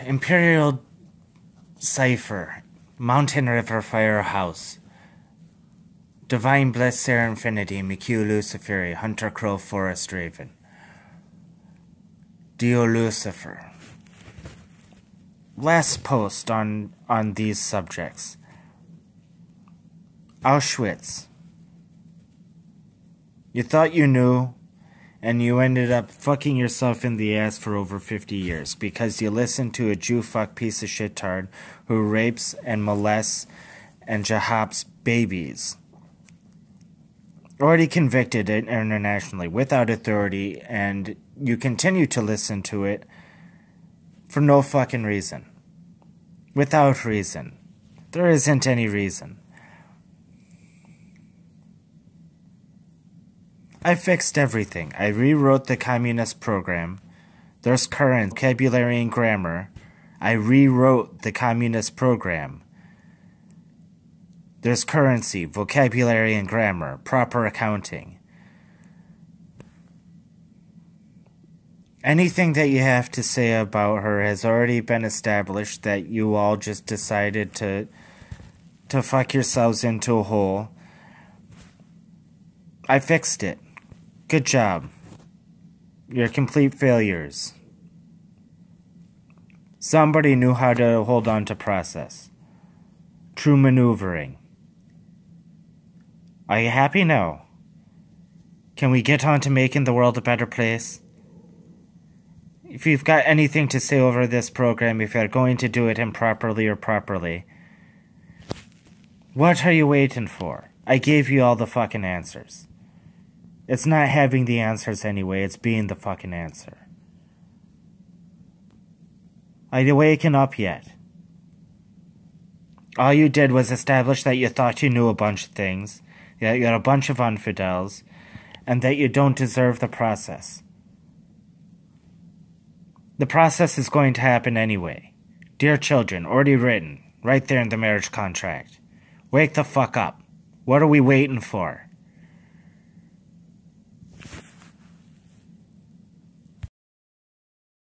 Imperial Cipher, Mountain River Firehouse, Divine Bliss Sir Infinity, McHugh Luciferi, Hunter Crow Forest Raven, Dio Lucifer. Last post on these subjects. Auschwitz. You thought you knew, and you ended up fucking yourself in the ass for over 50 years because you listened to a Jew fuck piece of shit tard who rapes and molests and jahabs babies. Already convicted internationally without authority, and you continue to listen to it for no fucking reason. Without reason. There isn't any reason. I fixed everything. I rewrote the communist program. There's current vocabulary and grammar. I rewrote the communist program. There's currency, vocabulary and grammar, proper accounting. Anything that you have to say about her has already been established, that you all just decided to fuck yourselves into a hole. I fixed it. Good job. You're complete failures. Somebody knew how to hold on to process. True maneuvering. Are you happy now? Can we get on to making the world a better place? If you've got anything to say over this program, if you're going to do it improperly or properly, what are you waiting for? I gave you all the fucking answers. It's not having the answers anyway, it's being the fucking answer. Are you waking up yet? All you did was establish that you thought you knew a bunch of things, that you're a bunch of infidels, and that you don't deserve the process. The process is going to happen anyway. Dear children, already written, right there in the marriage contract. Wake the fuck up. What are we waiting for?